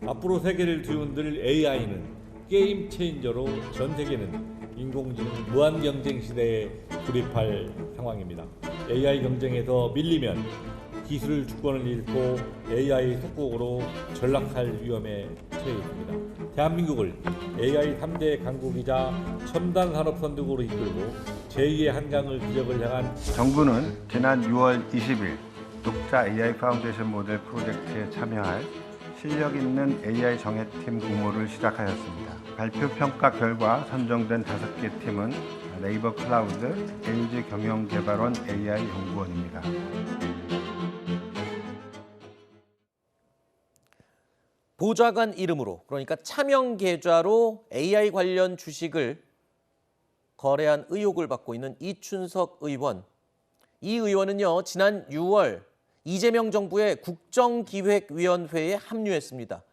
앞으로 세계를 뒤흔들 AI는 게임 체인저로 전 세계는 인공지능 무한 경쟁 시대에 돌입할 상황입니다. AI 경쟁에서 밀리면 기술 주권을 잃고 AI 속국으로 전락할 위험에 처해 있습니다. 대한민국을 AI 3대 강국이자 첨단 산업 선두국으로 이끌고 제2의 한강을 기적을 향한 정부는 지난 6월 20일 독자 AI 파운데이션 모델 프로젝트에 참여할 실력 있는 AI 정예팀 공모를 시작하였습니다. 발표 평가 결과 선정된 5개 팀은 네이버 클라우드, LG 경영개발원 AI 연구원입니다. 보좌관 이름으로, 그러니까 차명 계좌로 AI 관련 주식을 거래한 의혹을 받고 있는 이춘석 의원. 이 의원은요, 지난 6월 이재명 정부의 국정기획위원회에 합류했습니다.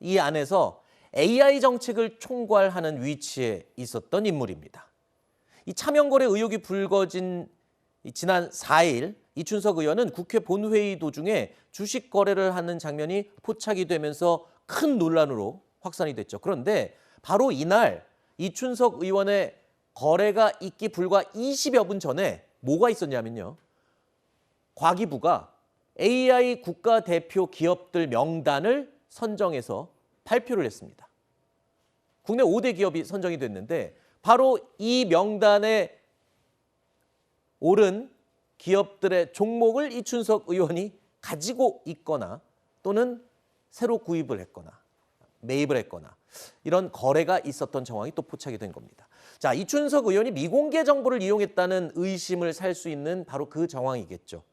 이 안에서 AI 정책을 총괄하는 위치에 있었던 인물입니다. 이 차명거래 의혹이 불거진 지난 4일 이춘석 의원은 국회 본회의 도중에 주식 거래를 하는 장면이 포착이 되면서 큰 논란으로 확산이 됐죠. 그런데 바로 이날 이춘석 의원의 거래가 있기 불과 20여 분 전에 뭐가 있었냐면요. 과기부가 AI 국가대표 기업들 명단을 선정해서 발표를 했습니다. 국내 5대 기업이 선정이 됐는데 바로 이 명단에 오른 기업들의 종목을 이춘석 의원이 가지고 있거나 또는 새로 구입을 했거나 매입을 했거나 이런 거래가 있었던 정황이 또 포착이 된 겁니다. 자, 이춘석 의원이 미공개 정보를 이용했다는 의심을 살 수 있는 바로 그 정황이겠죠.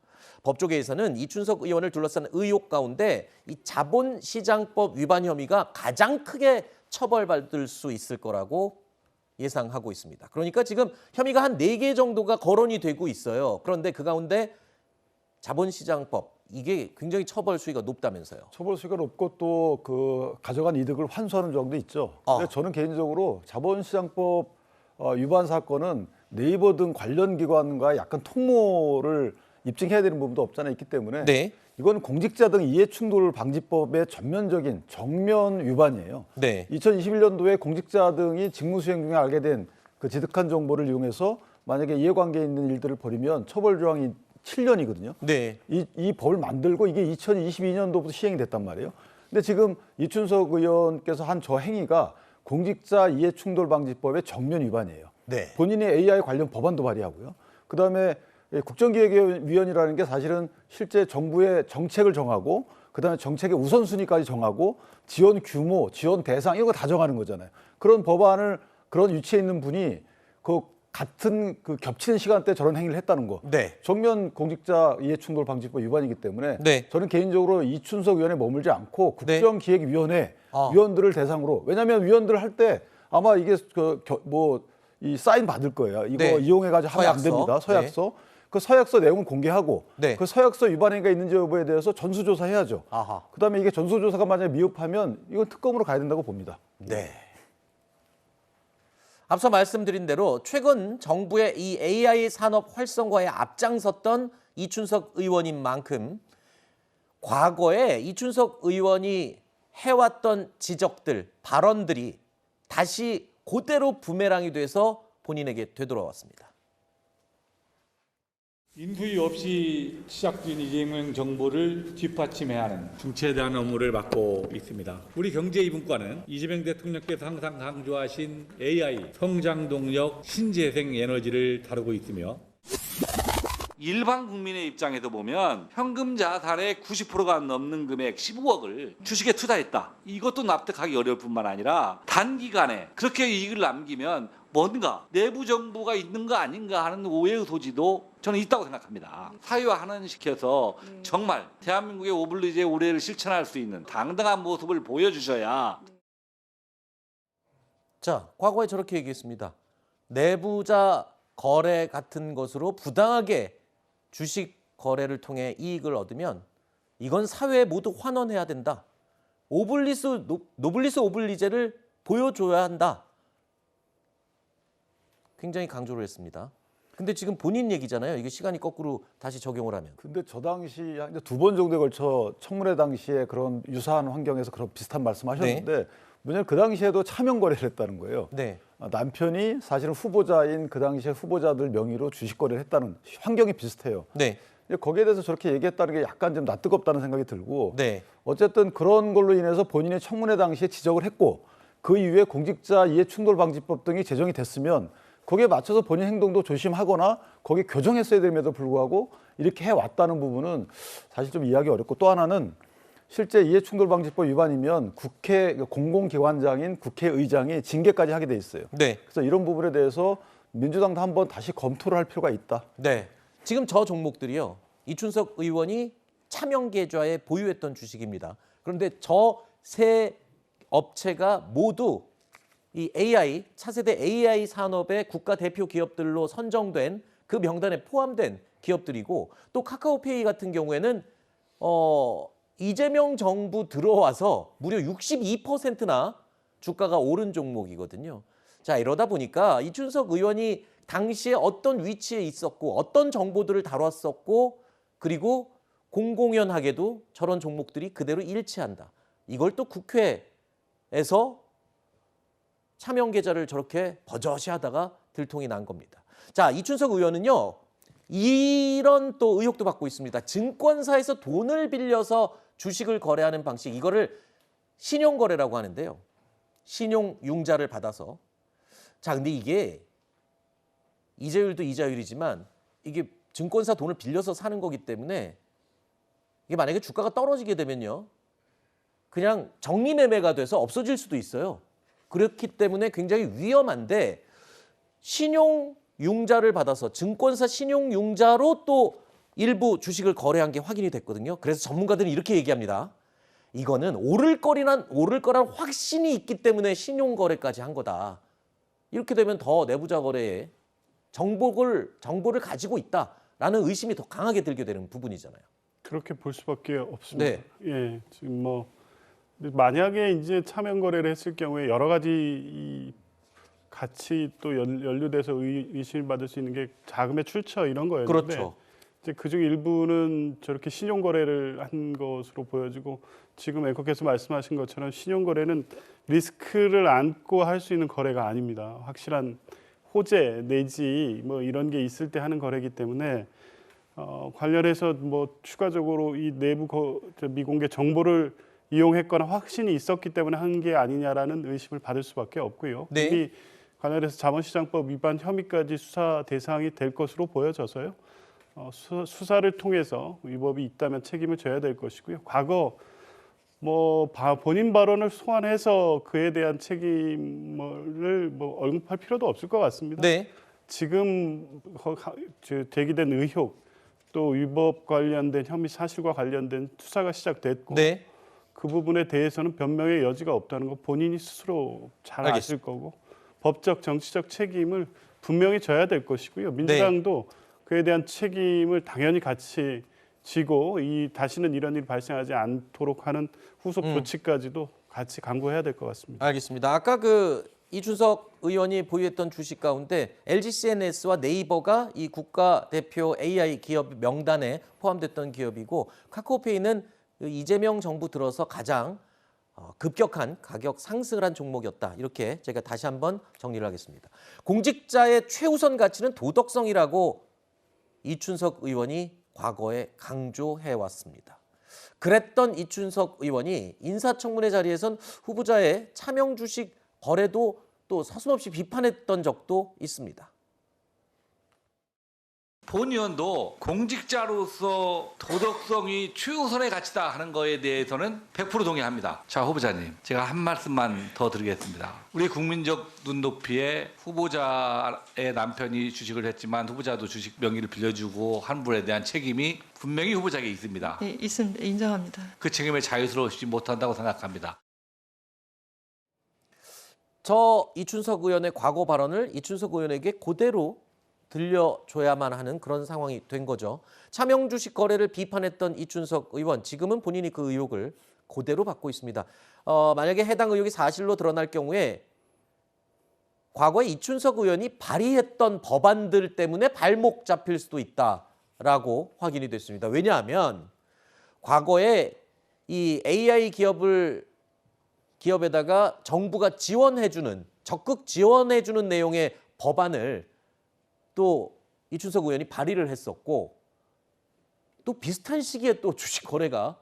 법조계에서는 이춘석 의원을 둘러싼 의혹 가운데 이 자본시장법 위반 혐의가 가장 크게 처벌받을 수 있을 거라고 예상하고 있습니다. 그러니까 지금 혐의가 한 4개 정도가 거론이 되고 있어요. 그런데 그 가운데 자본시장법, 이게 굉장히 처벌 수위가 높다면서요. 처벌 수위가 높고 또 그 가져간 이득을 환수하는 정도 있죠. 근데 저는 개인적으로 자본시장법 위반 사건은 네이버 등 관련 기관과 약간 통모를 입증해야 되는 부분도 없잖아 있기 때문에 네. 이건 공직자 등 이해충돌 방지법의 전면적인 정면 위반이에요. 네. 2021년도에 공직자 등이 직무수행 중에 알게 된 그 지득한 정보를 이용해서 만약에 이해관계에 있는 일들을 벌이면 처벌 조항이 7년이거든요. 네. 이 법을 만들고 이게 2022년도부터 시행이 됐단 말이에요. 근데 지금 이춘석 의원께서 한 저 행위가 공직자 이해충돌방지법의 정면 위반이에요. 네. 본인이 AI 관련 법안도 발의하고요. 그다음에 국정기획위원이라는 게 사실은 실제 정부의 정책을 정하고 그다음에 정책의 우선순위까지 정하고 지원 규모, 지원 대상 이런 거 다 정하는 거잖아요. 그런 법안을 그런 위치에 있는 분이 그 같은 그 겹치는 시간대에 저런 행위를 했다는 거. 네. 정면 공직자 이해충돌 방지법 위반이기 때문에 네. 저는 개인적으로 이춘석 의원에 머물지 않고 네. 국정기획위원회 위원들을 대상으로, 왜냐하면 위원들 할 때 아마 이게 이 사인 받을 거예요. 이거 네. 이용해가지고 하면 안 됩니다. 서약서. 그 서약서 내용을 공개하고 네. 그 서약서 위반 행위가 있는지 여부에 대해서 전수조사해야죠. 아하. 그다음에 이게 전수조사가 만약에 미흡하면 이건 특검으로 가야 된다고 봅니다. 네. 앞서 말씀드린 대로 최근 정부의 이 AI 산업 활성화에 앞장섰던 이춘석 의원인 만큼 과거에 이춘석 의원이 해왔던 지적들, 발언들이 다시 그대로 부메랑이 돼서 본인에게 되돌아왔습니다. 인수위 없이 시작된 이재명 정부를 뒷받침해야 하는 중체대한 업무를 맡고 있습니다. 우리 경제 2분과는 이재명 대통령께서 항상 강조하신 AI, 성장 동력, 신재생 에너지를 다루고 있으며 일반 국민의 입장에서 보면 현금 자산의 90%가 넘는 금액 15억을 주식에 투자했다. 이것도 납득하기 어려울 뿐만 아니라 단기간에 그렇게 이익을 남기면 뭔가 내부 정보가 있는 거 아닌가 하는 오해의 소지도 저는 있다고 생각합니다. 사회화 시켜서 정말 대한민국의 오블리주의 우레를 실천할 수 있는 당당한 모습을 보여주셔야. 자, 과거에 저렇게 얘기했습니다. 내부자 거래 같은 것으로 부당하게 주식 거래를 통해 이익을 얻으면 이건 사회에 모두 환원해야 된다. 노블리스 오블리제를 보여줘야 한다. 굉장히 강조를 했습니다. 근데 지금 본인 얘기잖아요. 이게 시간이 거꾸로 다시 적용을 하면. 근데 저 당시 한 2번 정도에 걸쳐 청문회 당시에 그런 유사한 환경에서 그런 비슷한 말씀하셨는데 문제는 그 당시에도 차명 거래를 했다는 거예요. 네. 남편이 사실은 후보자인 그 당시에 후보자들 명의로 주식 거래를 했다는 환경이 비슷해요. 네. 거기에 대해서 저렇게 얘기했다는 게 약간 좀 낯뜨겁다는 생각이 들고 네. 어쨌든 그런 걸로 인해서 본인의 청문회 당시에 지적을 했고 그 이후에 공직자 이해충돌방지법 등이 제정이 됐으면 거기에 맞춰서 본인 행동도 조심하거나 거기에 교정했어야 됨에도 불구하고 이렇게 해왔다는 부분은 사실 좀 이해하기 어렵고 또 하나는 실제 이해충돌방지법 위반이면 국회 공공기관장인 국회의장이 징계까지 하게 돼 있어요. 네. 그래서 이런 부분에 대해서 민주당도 한번 다시 검토를 할 필요가 있다. 네. 지금 저 종목들이요. 이춘석 의원이 차명 계좌에 보유했던 주식입니다. 그런데 저 세 업체가 모두 이 AI, 차세대 AI 산업의 국가 대표 기업들로 선정된 그 명단에 포함된 기업들이고 또 카카오페이 같은 경우에는 이재명 정부 들어와서 무려 62%나 주가가 오른 종목이거든요. 자, 이러다 보니까 이춘석 의원이 당시에 어떤 위치에 있었고 어떤 정보들을 다뤘었고 그리고 공공연하게도 저런 종목들이 그대로 일치한다. 이걸 또 국회에서 차명 계좌를 저렇게 버젓이 하다가 들통이 난 겁니다. 자, 이춘석 의원은요. 이런 또 의혹도 받고 있습니다. 증권사에서 돈을 빌려서 주식을 거래하는 방식, 이거를 신용거래라고 하는데요. 신용융자를 받아서. 자, 근데 이게 이자율도 이자율이지만 이게 증권사 돈을 빌려서 사는 거기 때문에 이게 만약에 주가가 떨어지게 되면요. 그냥 정리매매가 돼서 없어질 수도 있어요. 그렇기 때문에 굉장히 위험한데 신용융자를 받아서 증권사 신용융자로 또 일부 주식을 거래한 게 확인이 됐거든요. 그래서 전문가들은 이렇게 얘기합니다. 이거는 오를 거란 확신이 있기 때문에 신용거래까지 한 거다. 이렇게 되면 더 내부자 거래에 정보를 가지고 있다라는 의심이 더 강하게 들게 되는 부분이잖아요. 그렇게 볼 수밖에 없습니다. 네. 예, 지금 뭐 만약에 이제 차명 거래를 했을 경우에 여러 가지 이 같이 또 연루돼서 의심을 받을 수 있는 게 자금의 출처 이런 거였는데 그렇죠. 이제 그중 일부는 저렇게 신용 거래를 한 것으로 보여지고 지금 앵커께서 말씀하신 것처럼 신용 거래는 리스크를 안고 할 수 있는 거래가 아닙니다. 확실한 호재 내지 뭐 이런 게 있을 때 하는 거래이기 때문에 관련해서 뭐 추가적으로 이 내부 미공개 정보를 이용했거나 확신이 있었기 때문에 한 게 아니냐라는 의심을 받을 수밖에 없고요. 네. 이미 관련해서 자본시장법 위반 혐의까지 수사 대상이 될 것으로 보여져서요. 수사를 통해서 위법이 있다면 책임을 져야 될 것이고요. 과거 뭐 본인 발언을 소환해서 그에 대한 책임을 뭐 언급할 필요도 없을 것 같습니다. 네. 지금 제기된 의혹 또 위법 관련된 혐의 사실과 관련된 수사가 시작됐고 네. 그 부분에 대해서는 변명의 여지가 없다는 거 본인이 스스로 잘 아실 거고 법적 정치적 책임을 분명히 져야 될 것이고요. 민주당도 그에 대한 책임을 당연히 같이 지고 다시는 이런 일이 발생하지 않도록 하는 후속 조치까지도 같이 강구해야 될 것 같습니다. 알겠습니다. 아까 그 이춘석 의원이 보유했던 주식 가운데 LG CNS와 네이버가 이 국가대표 AI 기업 명단에 포함됐던 기업이고 카카오페이는 이재명 정부 들어서 가장 급격한 가격 상승을 한 종목이었다. 이렇게 제가 다시 한번 정리를 하겠습니다. 공직자의 최우선 가치는 도덕성이라고 이춘석 의원이 과거에 강조해 왔습니다. 그랬던 이춘석 의원이 인사청문회 자리에선 후보자의 차명 주식 거래도 또 서슴없이 비판했던 적도 있습니다. 본 의원도 공직자로서 도덕성이 최우선의 가치다 하는 거에 대해서는 100% 동의합니다. 자, 후보자님, 제가 한 말씀만 더 드리겠습니다. 우리 국민적 눈높이에 후보자의 남편이 주식을 했지만 후보자도 주식 명의를 빌려주고 한 분에 대한 책임이 분명히 후보자에게 있습니다. 네, 있습니다. 인정합니다. 그 책임을 자유스러우시지 못한다고 생각합니다. 저 이춘석 의원의 과거 발언을 이춘석 의원에게 그대로 들려줘야만 하는 그런 상황이 된 거죠. 차명 주식 거래를 비판했던 이춘석 의원, 지금은 본인이 그 의혹을 그대로 받고 있습니다. 만약에 해당 의혹이 사실로 드러날 경우에 과거에 이춘석 의원이 발의했던 법안들 때문에 발목 잡힐 수도 있다라고 확인이 됐습니다. 왜냐하면 과거에 이 AI 기업에다가 정부가 지원해주는 적극 지원해주는 내용의 법안을 또 이춘석 의원이 발의를 했었고 또 비슷한 시기에 또 주식 거래가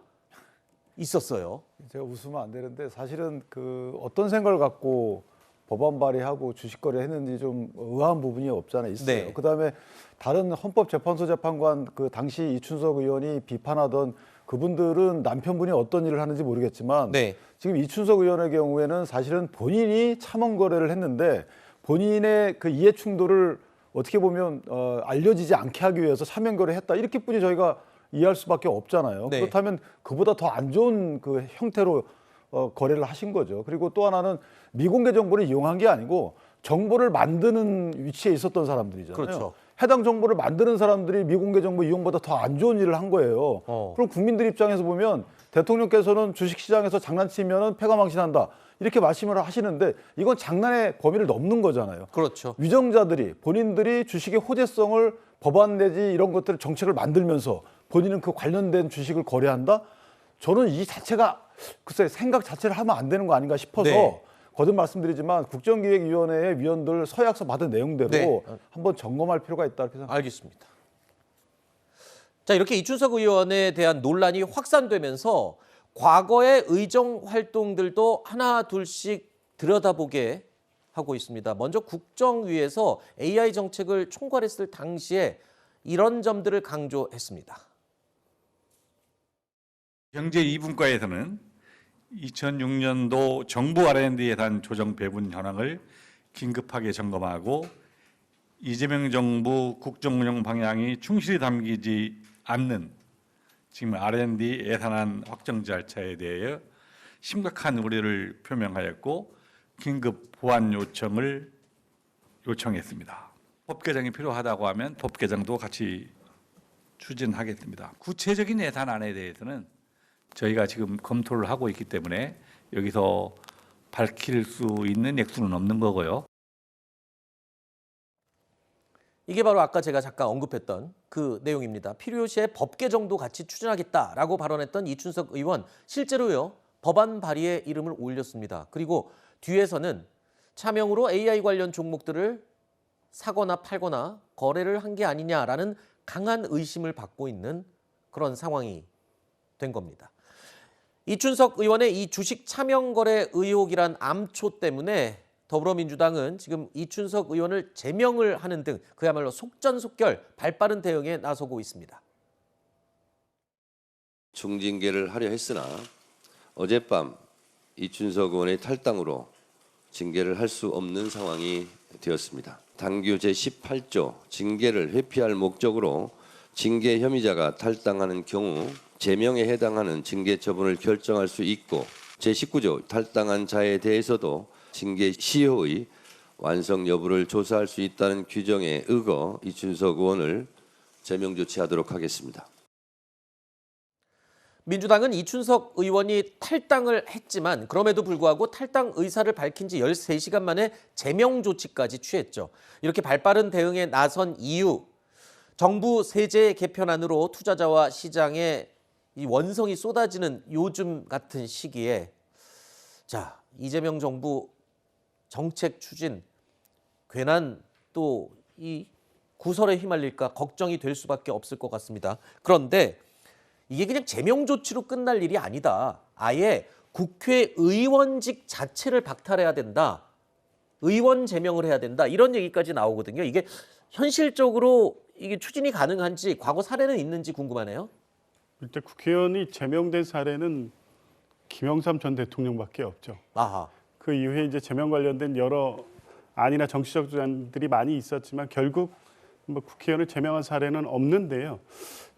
있었어요. 제가 웃으면 안 되는데 사실은 그 어떤 생각을 갖고 법안 발의하고 주식 거래했는지 좀 의아한 부분이 없잖아 있어요. 네. 그다음에 다른 헌법재판소 재판관 그 당시 이춘석 의원이 비판하던 그분들은 남편분이 어떤 일을 하는지 모르겠지만 네. 지금 이춘석 의원의 경우에는 사실은 본인이 참원 거래를 했는데 본인의 그 이해 충돌을 어떻게 보면 알려지지 않게 하기 위해서 사면 거래했다 이렇게뿐이 저희가 이해할 수밖에 없잖아요. 네. 그렇다면 그보다 더 안 좋은 그 형태로 거래를 하신 거죠. 그리고 또 하나는 미공개 정보를 이용한 게 아니고 정보를 만드는 위치에 있었던 사람들이잖아요. 그렇죠. 해당 정보를 만드는 사람들이 미공개 정보 이용보다 더 안 좋은 일을 한 거예요. 그럼 국민들 입장에서 보면 대통령께서는 주식시장에서 장난치면은 패가망신한다 이렇게 말씀을 하시는데 이건 장난의 범위를 넘는 거잖아요. 그렇죠. 위정자들이 본인들이 주식의 호재성을 법안 내지 이런 것들 정책을 만들면서 본인은 그 관련된 주식을 거래한다? 저는 이 자체가 글쎄 생각 자체를 하면 안 되는 거 아닌가 싶어서 네. 거듭 말씀드리지만 국정기획위원회의 위원들 서약서 받은 내용대로 네. 한번 점검할 필요가 있다 이렇게 생각합니다. 알겠습니다. 자, 이렇게 이춘석 의원에 대한 논란이 확산되면서 과거의 의정 활동들도 하나 둘씩 들여다보게 하고 있습니다. 먼저 국정위에서 AI 정책을 총괄했을 당시에 이런 점들을 강조했습니다. 경제 2분과에서는 2006년도 정부 R&D 예산 조정 배분 현황을 긴급하게 점검하고 이재명 정부 국정운영 방향이 충실히 담기지 않는 지금 R&D 예산안 확정 절차에 대해 심각한 우려를 표명하였고 긴급 보완 요청을 요청했습니다. 법 개정이 필요하다고 하면 법 개정도 같이 추진하겠습니다. 구체적인 예산안에 대해서는 저희가 지금 검토를 하고 있기 때문에 여기서 밝힐 수 있는 액수는 없는 거고요. 이게 바로 아까 제가 잠깐 언급했던 그 내용입니다. 필요시에 법 개정도 같이 추진하겠다라고 발언했던 이춘석 의원, 실제로요 법안 발의에 이름을 올렸습니다. 그리고 뒤에서는 차명으로 AI 관련 종목들을 사거나 팔거나 거래를 한 게 아니냐라는 강한 의심을 받고 있는 그런 상황이 된 겁니다. 이춘석 의원의 이 주식 차명 거래 의혹이란 암초 때문에 더불어민주당은 지금 이춘석 의원을 제명을 하는 등 그야말로 속전속결 발빠른 대응에 나서고 있습니다. 중징계를 하려 했으나 어젯밤 이춘석 의원의 탈당으로 징계를 할 수 없는 상황이 되었습니다. 당규 제18조 징계를 회피할 목적으로 징계 혐의자가 탈당하는 경우 제명에 해당하는 징계 처분을 결정할 수 있고 제19조 탈당한 자에 대해서도 징계 시효의 완성 여부를 조사할 수 있다는 규정에 의거 이춘석 의원을 제명 조치하도록 하겠습니다. 민주당은 이춘석 의원이 탈당을 했지만 그럼에도 불구하고 탈당 의사를 밝힌 지 13시간 만에 제명 조치까지 취했죠. 이렇게 발빠른 대응에 나선 이유, 정부 세제 개편안으로 투자자와 시장에 이 원성이 쏟아지는 요즘 같은 시기에 자, 이재명 정부 정책 추진 괜한 또 이 구설에 휘말릴까 걱정이 될 수밖에 없을 것 같습니다. 그런데 이게 그냥 제명 조치로 끝날 일이 아니다. 아예 국회의원직 자체를 박탈해야 된다. 의원 제명을 해야 된다. 이런 얘기까지 나오거든요. 이게 현실적으로 이게 추진이 가능한지 과거 사례는 있는지 궁금하네요. 일단 국회의원이 제명된 사례는 김영삼 전 대통령밖에 없죠. 아하. 그 이후에 이제 제명 관련된 여러 안이나 정치적 주장들이 많이 있었지만 결국 뭐 국회의원을 제명한 사례는 없는데요.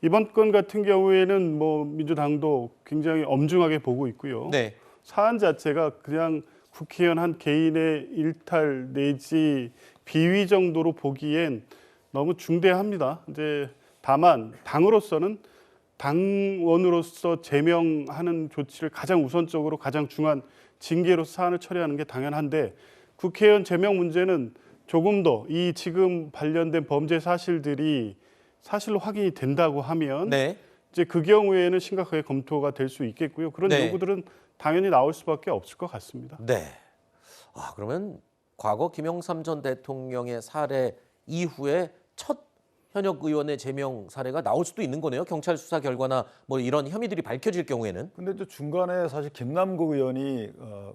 이번 건 같은 경우에는 뭐 민주당도 굉장히 엄중하게 보고 있고요. 네. 사안 자체가 그냥 국회의원 한 개인의 일탈 내지 비위 정도로 보기엔 너무 중대합니다. 이제 다만 당으로서는 당원으로서 제명하는 조치를 가장 우선적으로 가장 중요한 징계로 사안을 처리하는 게 당연한데 국회의원 제명 문제는 조금 더 이 지금 관련된 범죄 사실들이 사실로 확인이 된다고 하면 네. 이제 그 경우에는 심각하게 검토가 될 수 있겠고요. 그런 네. 요구들은 당연히 나올 수밖에 없을 것 같습니다. 네. 그러면 과거 김영삼 전 대통령의 사례 이후에 첫 현역 의원의 제명 사례가 나올 수도 있는 거네요. 경찰 수사 결과나 뭐 이런 혐의들이 밝혀질 경우에는. 근데 또 중간에 사실 김남국 의원이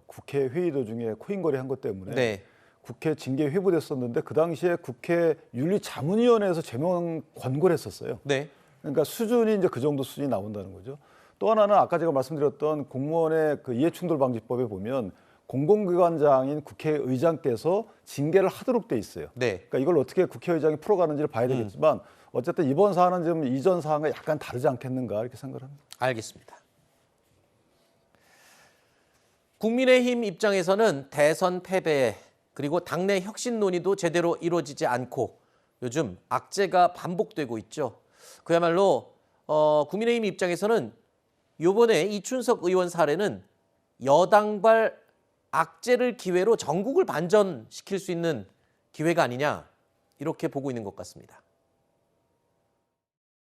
국회 회의 도중에 코인거래 한 것 때문에 네. 국회 징계 회부됐었는데 그 당시에 국회 윤리자문위원회에서 제명 권고를 했었어요. 네. 그러니까 수준이 이제 그 정도 수준이 나온다는 거죠. 또 하나는 아까 제가 말씀드렸던 공무원의 그 이해충돌방지법에 보면 공공기관장인 국회의장께서 징계를 하도록 돼 있어요. 네. 그러니까 이걸 어떻게 국회의장이 풀어가는지를 봐야 되겠지만 어쨌든 이번 사안은 좀 이전 사안과 약간 다르지 않겠는가 이렇게 생각을 합니다. 알겠습니다. 국민의힘 입장에서는 대선 패배 그리고 당내 혁신 논의도 제대로 이루어지지 않고 요즘 악재가 반복되고 있죠. 그야말로 국민의힘 입장에서는 이번에 이춘석 의원 사례는 여당발 악재를 기회로 전국을 반전시킬 수 있는 기회가 아니냐 이렇게 보고 있는 것 같습니다.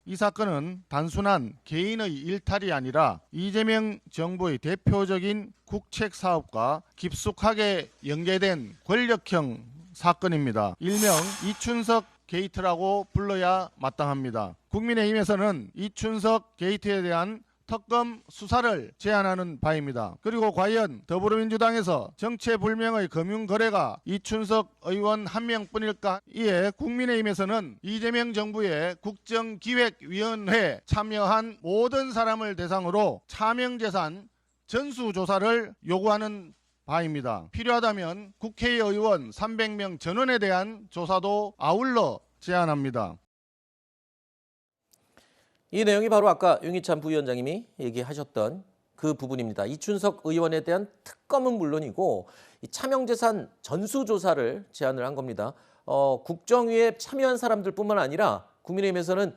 이 사건은 단순한 개인의 일탈이 아니라 이재명 정부의 대표적인 국책 사업과 깊숙하게 연계된 권력형 사건입니다. 일명 이춘석 게이트라고 불러야 마땅합니다. 국민의힘에서는 이춘석 게이트에 대한 특검 수사를 제안하는 바입니다. 그리고 과연 더불어민주당에서 정체불명의 금융거래가 이춘석 의원 한 명뿐일까? 이에 국민의힘에서는 이재명 정부의 국정기획위원회에 참여한 모든 사람을 대상으로 차명재산 전수조사를 요구하는 바입니다. 필요하다면 국회의원 300명 전원에 대한 조사도 아울러 제안합니다. 이 내용이 바로 아까 윤희찬 부위원장님이 얘기하셨던 그 부분입니다. 이춘석 의원에 대한 특검은 물론이고 이 차명재산 전수조사를 제안을 한 겁니다. 국정위에 참여한 사람들뿐만 아니라 국민의힘에서는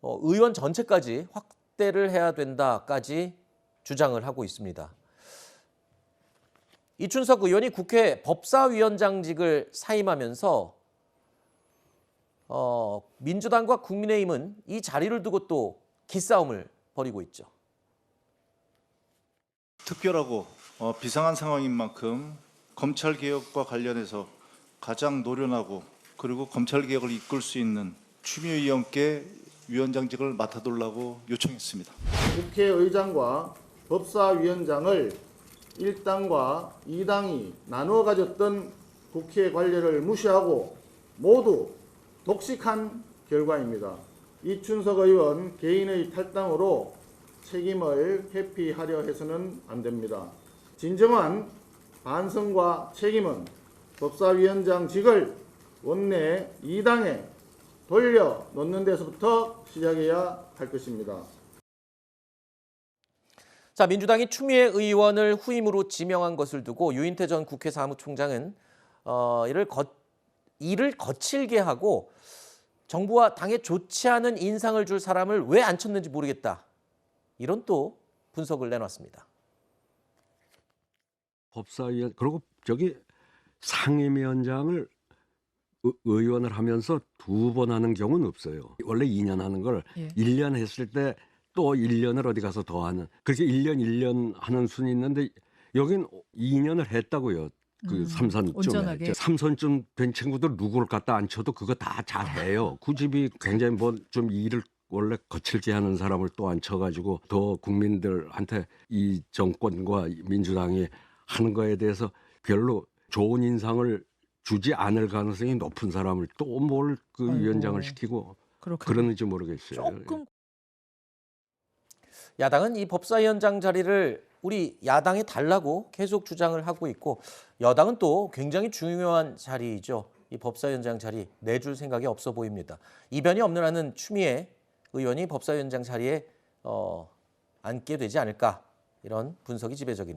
의원 전체까지 확대를 해야 된다까지 주장을 하고 있습니다. 이춘석 의원이 국회 법사위원장직을 사임하면서 민주당과 국민의힘은 이 자리를 두고 또 기싸움을 벌이고 있죠. 특별하고 비상한 상황인 만큼 검찰개혁과 관련해서 가장 노련하고 그리고 검찰개혁을 이끌 수 있는 추미애 의원께 위원장직을 맡아달라고 요청했습니다. 국회의장과 법사위원장을 1당과 2당이 나누어 가졌던 국회 관례를 무시하고 모두 독식한 결과입니다. 이춘석 의원 개인의 탈당으로 책임을 회피하려 해서는 안 됩니다. 진정한 반성과 책임은 법사위원장직을 원내 2당에 돌려놓는 데서부터 시작해야 할 것입니다. 자, 민주당이 추미애 의원을 후임으로 지명한 것을 두고 유인태 전 국회 사무총장은 이를 거칠게 하고 정부와 당에 좋지 않은 인상을 줄 사람을 왜 안 쳤는지 모르겠다. 이런 또 분석을 내놨습니다. 법사위원 그리고 저기 상임위원장을 의원을 하면서 2번 하는 경우는 없어요. 원래 2년 하는 걸 1년 했을 때 또 1년을 어디 가서 더 하는. 그렇게 1년 하는 순이 있는데 여긴 2년을 했다고요. 그 삼선쯤에. 삼선쯤 된 친구들 누구를 갖다 앉혀도 그거 다 잘해요. 그 집이 굉장히 뭐 좀 일을 원래 거칠게 하는 사람을 또 앉혀가지고 더 국민들한테 이 정권과 민주당이 하는 거에 대해서 별로 좋은 인상을 주지 않을 가능성이 높은 사람을 또 뭘 그 위원장을 시키고 그러는지 모르겠어요. 조금 야당은 이 법사위원장 자리를 우리 야당에 달라고 계속 주장을 하고 있고 여당은 또 굉장히 중요한 자리이죠. 이 법사위원장 자리 내줄 생각이 없어 보입니다. 이변이 없는 한은 추미애 의원이 법사위원장 자리에 앉게 되지 않을까 이런 분석이 지배적입니다.